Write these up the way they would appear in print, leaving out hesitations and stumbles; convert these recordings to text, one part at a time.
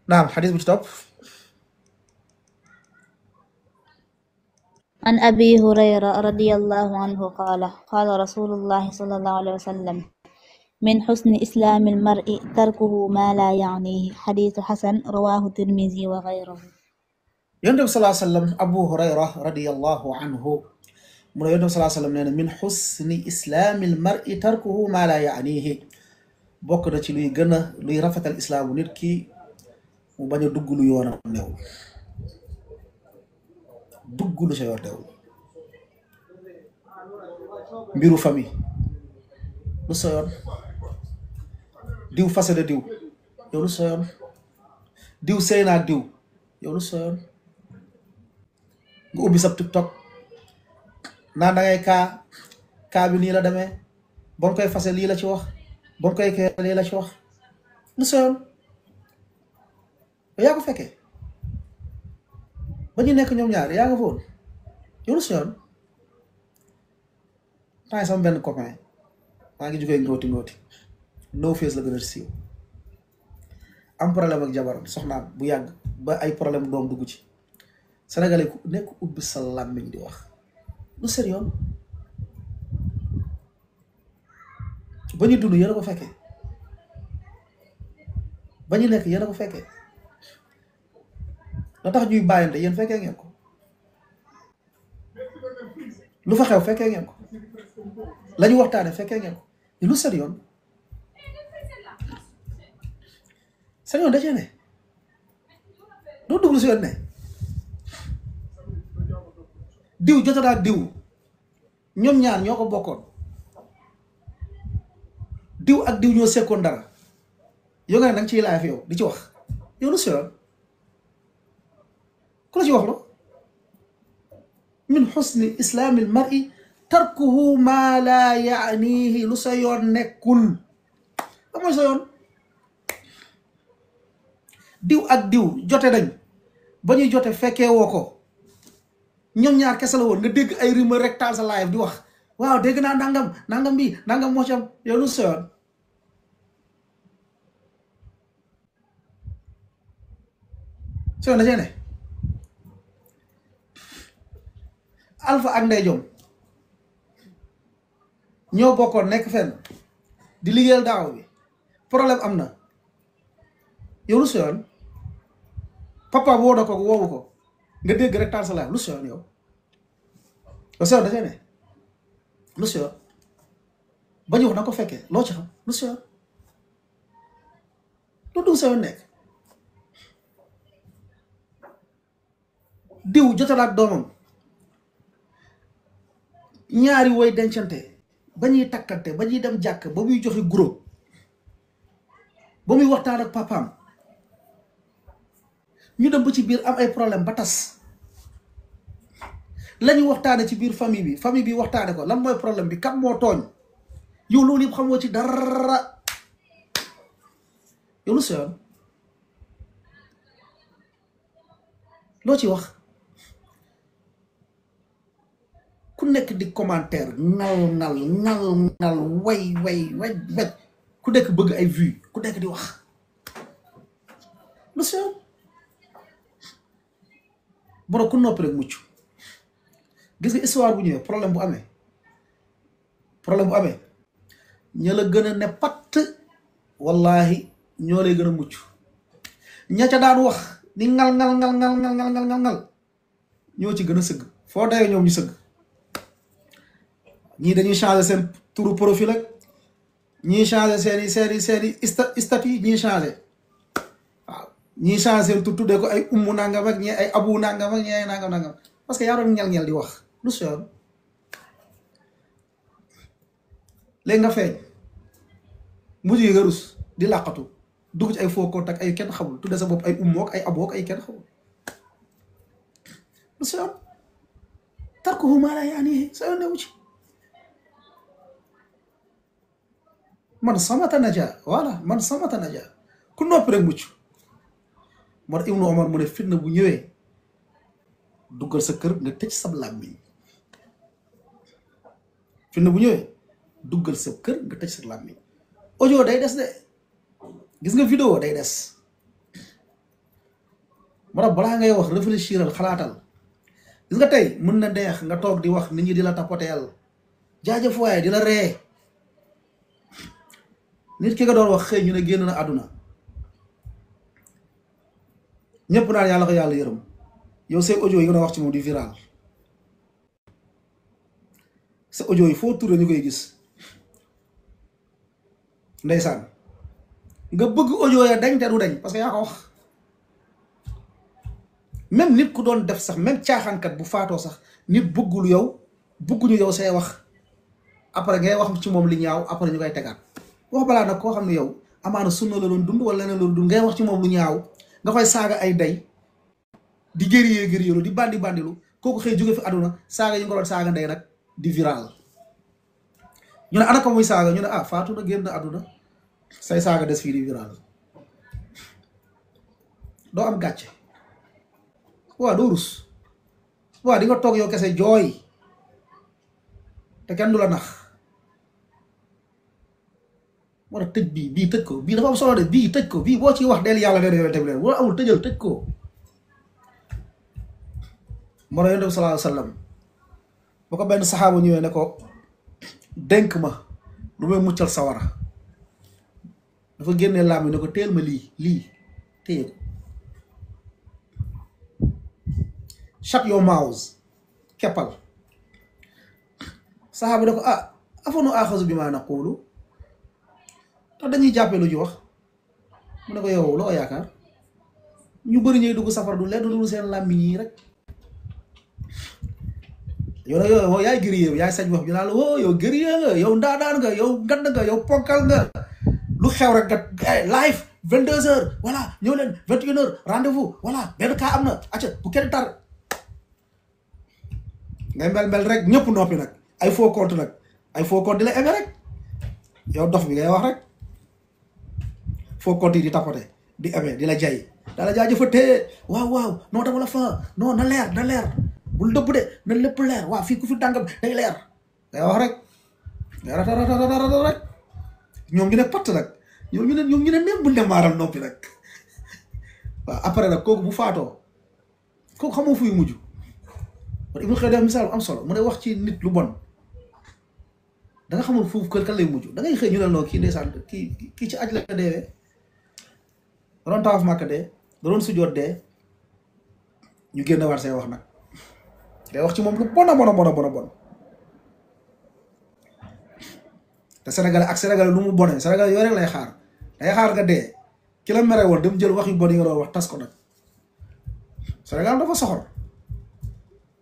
naam xadis bu ci topp. عن أبي هريرة رضي الله عنه قال قال رسول الله صلى الله عليه وسلم من حسن إسلام المرء تركه ما لا يعنيه حديث حسن رواه الترمذي وغيره. yonent bi salaa sallam Abu Hurayra radiyallahu anhu mu ne yonent bi salaa sallam nee na min xusni islaamil mar'i tarkuhu maa laa yaanihi bokk na ci luy gën a luy rafetal islaamu nit ki mu bañ a dugg lu yoonam newul dugg lu sa yoon newul mbiru famille lu sa yoon diw fase na diw yow lu sa yoon diw sëy na ak diw yow lu sa yoon nga ubbi sab TikTok naan da ngay kaa bi nii la demee ba mu koy fase lii la ci wax ba mu koy kee lii la ci wax lu sa yoon yaa ko fekkee ba ñu nekk ñoom ñaar yaa nga foon yow lu sa yoon temps sama benn copain maa ngi jógee ngóoti no face la gën a siiw am problème ak jabaram soxnaam bu yàgg ba ay problème doom dugg ci Sénégalais ku nekk ubbi sa làmmiñ di wax lu seen yoon ba ñu dund yéen a ko fekkee ba ñu nekk yéen a ko fekkee la tax ñuy bàyyante yéen fekkee ngeen ko lu fa xew fekkee ngeen ko la ñu waxtaane fekkee ngeen ko lu seen yoon seen yoon da cee ne doo dugg lu si yoon ne diw jotadaa diw ñoom ñaar ñoo ko bokkoon diw ak diw ñoo sekkoon dara yow nga ne danga ciy laaj yow di ci wax yow lu si yoon ku la ci wax loo min xusni islaamil mar'i tarkuhu maa laa yaanihi lu sa yoon nekkul la mooy sa yoon diw ak diw jote nañ ba ñuy jote fekkee woo ko ñoom ñaar kese la woon nga dégg ay rumeur rek taal sa live di wax waaw dégg naa nangam bi nangam moo ci am yow lu sa yoon sa yoon da cee ne Alpha ak Ndey Jom ñoo bokkoon nekk fenn di liggéeyal daaw bi problème am na yow lu sa yoon papa woo na ko woowu ko nga dégg rek taal sa live lu sa yoon yow sa yoon da cee ne lu sa yoon ba ñu wax na ko fekkee loo ci xam lu sa yoon lu dugg sa yoon nekk diw jotalaat doomam ñaari woy dencante ba ñuy takkante ba ñuy dem jàkk ba muy joxe groupe ba muy waxtaan ak papaam ñu dem ba ci biir am ay problème ba tas la ñu waxtaane ci biir famille bi waxtaane ko lan mooy problème bi kat moo tooñ yow loolu yëpp xamoo ci dara yow lu sa yoon loo ci wax ku nekk di commentaire ngal way ku nekk bëgg ay vues ku nekk di wax lu sa yoon boro ku noppi rek mucc gis nga histoire bu ñëwee problème bu amee ña la gën a ne patt wallahi ñoo lay gën a mucc ña ca daan wax ni ngal ñoo ci gën a sëgg foo dayoo ñoom ñu sëgg ñii dañuy changer seen turu profil ak ñii changer seeni statut ñii changer waaw ñii changer seen tur tuddee ko ay ummu nangam ak ñii ay abu nangam ak ñii ay nangam parce que yaa doon ñel di wax lu si yoon léegi nga feeñ mujj yi nga rus di làqatu dugg ci ay faux contact ay kenn xamul tudde sa bopp ay ummook ay abook ay kenn xamul lu si yoon tarkuhu maa laa yaanihi sa yoon newu ci man samata naja voilà man samata naja ku noppi rek mucc moo tax Ibnu Omar mu ne fitna bu ñëwee duggal sa kër nga tëj sab làmmiñ fitna bu ñëwee duggal sa kër nga tëj sa làmmiñ audio day des de gis nga vidéo day des moo tax balaa ngay wax réfléchiral xalaatal. gis nga tey mën na neex nga toog di wax nit ñi di la tapoteel jaajëf waaye di la ree nit ki nga doon wax xëy ñu ne génn na àdduna ñëpp naan yàlla ko yàlla yërëm yow say audio yi nga doon wax ci moom di viral sa audio yi foo tourné ñu koy gis ndeysaan nga bëgg audio ya dañ te du dañ parce que yaa ko wax même nit ku doon def sax même caaxaankat bu faatoo sax nit bëggul yow bëgguñu yow say wax après ngay wax ci moom li ñaaw après ñu koy tegaat wax balaa nag koo xam ne yow amaana sunna la doon dund wala leneen la doon dund ngay wax ci moom lu ñaaw nga koy saaga ay ndey di gëriyee di bandi bandilu kooku xëy jóge fi àdduna saaga yi nga doon saaga ndey nag di viral ñu ne ana ko muy saaga ñu ne ah faatu na génn àdduna say saaga des fii di viral doo am gàcce waaw doo rus waaw di nga toog yow kese jooy te kenn du la nax war a tëj bii tëj ko bii dafa am solo de bii tëj ko bii boo ciy wax del yàlla leen yonente bi leen boo amul tëjal tëj ko moo tax yonente bi sallallahu alayhi wa sallam ba ko benn saxaaba ñëwee ne ko dénk ma lu may muccal sawara dafa génnee laam yi ne ko teel ma lii téye ko shut your mouth keppal saxaaba ne ko ah afanu axasu bi maa naqulu tax dañuy jàppee lu ci wax mu ne ko yow loo yaakaar ñu bëri ñuy dugg safara du leen du seen làmmiñ yi rek yow nag yow yaay guerrier yaay sañ wax ñu naan la woo yow guerrier nga yow ndaanaan nga yow ngand nga yow ponkal nga lu xew rek nga live 22h voilà ñëw leen 21h rendez-vous voilà benn cas am na acca bu kenn tar ngay mel rek ñëpp noppi nag ay faux compte nag ay faux compte di la aimé rek yow dof bi ngay wax rek faux compte yi di tapoté di aimé di la jay daala jaajëfatee waaw non dama la fa non na leer bul dëbb de na lépp leer waaw fii ku fi dàngam day leer ngay wax rek ngay rata rek ñoom ñu ne patt nag ñoom ñu ne même bu ne maaral noppi nag waaw après nag kooku bu faatoo kooku xamoo fuy mujj kon Ibnu Xayyim misaal bu am solo mu ne wax ci nit lu bon da nga xamul foofu kër kan lay mujj da ngay xëy ñu ne noo kii ndeysaan kii ci aj la deewee da doon tawaaf Màkka dee da doon sujjoot dee ñu génn war say wax nag day wax ci moom lu bon a bon te Sénégal lu mu bonee Sénégal yooyu rek lay xaar day xaar nga dee ki la mere woon dem jël wax yu bon yi nga doon wax tas ko nag Sénégal dafa soxor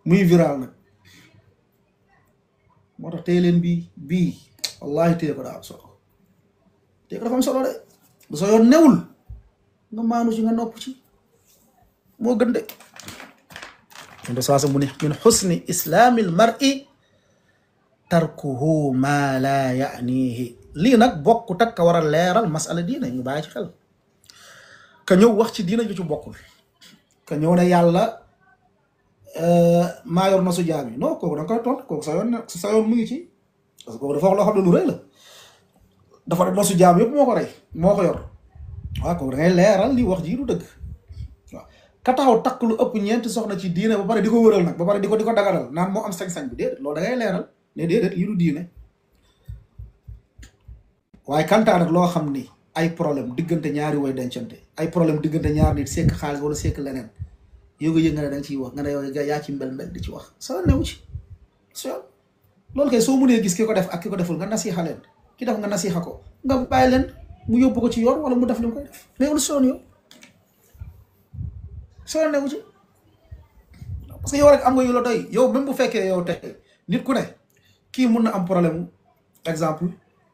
muy viral nag moo tax téye leen bii wallahi téye ko daa am solo téye ko dafa am solo de bu soo yoon newul nga maanu ci nga nopp ci moo gën de ndo saasa mu ne min xusni islaamil mar'i tarkuhu ma la yaanihi lii nag bokkut ak ka war a leeral masala diina ñu bàyyi ci xel ka ñëw wax ci diina ju ci bokkul ka ñëw ne yàlla maa yor na su jaam yi non kooku da nga koy tontu kooku sa yoon mu ngi ci parce que kooku dafa wax loo xam ne lu rëy la dafa def na su jaam yëpp moo ko rey moo ko yor waaw kooku da ngay leeral li wax ji du dëgg waaw ka taxaw takk lu ëpp ñeenti soxna ci diine ba pare di ko wëral nag ba pare di ko daganal naan moo am sañ-sañ bi déedéet loolu da ngay leeral ne déedéet lii du diine waaye kantaa nag loo xam ni ay problème diggante ñaari way dencante ay problème diggante ñaar nit sekk xaalis wala sekk leneen yow nga yëg nga ne da nga ciy wax nga ne yow yaa ci mbel di ci wax soo newu ci soo loolu kay soo mënee gis ki ko def ak ki ko deful nga nasiixa leen ki def nga nasiixa ko nga bàyyi leen mu yóbbu ko ci yoon wala mu def li mu koy def mais wala soon yow soo newu ci parce que yow rek am nga yu la doy yow même bu fekkee yow tey nit ku ne kii mun na am problème exemple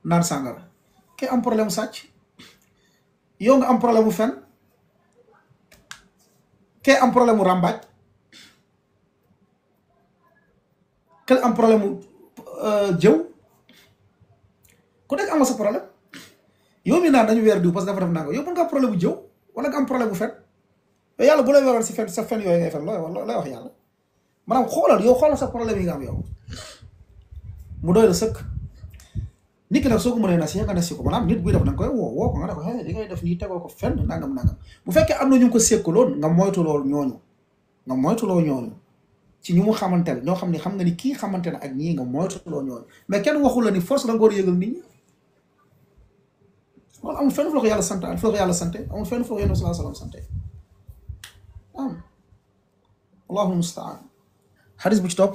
naan sàngara kii am problème sàcc yow nga am problème mu fen kee am problème mu ràmbaaj kee am problème mu jëw ku nekk am nga sa problème yow mi naan dañu weer diw parce que dafa def naa ko yow mën nga am problème mu jëw wala nga am problème mu fen yow yàlla bu lay weeroon si fen sa fen yooyu ngay fen looy wax yàlla maanaam xoolal sa problème yi nga am yow mu doy la sëkk nit ki nag soo ko mënee nasiha nga nasi ko maanaam nit buy def da nga koy woo ko nga ne ko li ngay def nii tegoo ko fenn nangam bu fekkee am na ñu ko sékkaloon nga moytu loolu ñooñu ci ñu mu xamante ne ñoo xam ne xam nga ni kii xamante ne ak ñii nga moytu loolu ñooñu mais kenn waxul la ni force da nga war a yëgal nit ñi loolu amul fenn fu la ko yàlla sant amul fenn fu la ko yàlla sallallahu sante am allahul mustaan xadis bu ci topp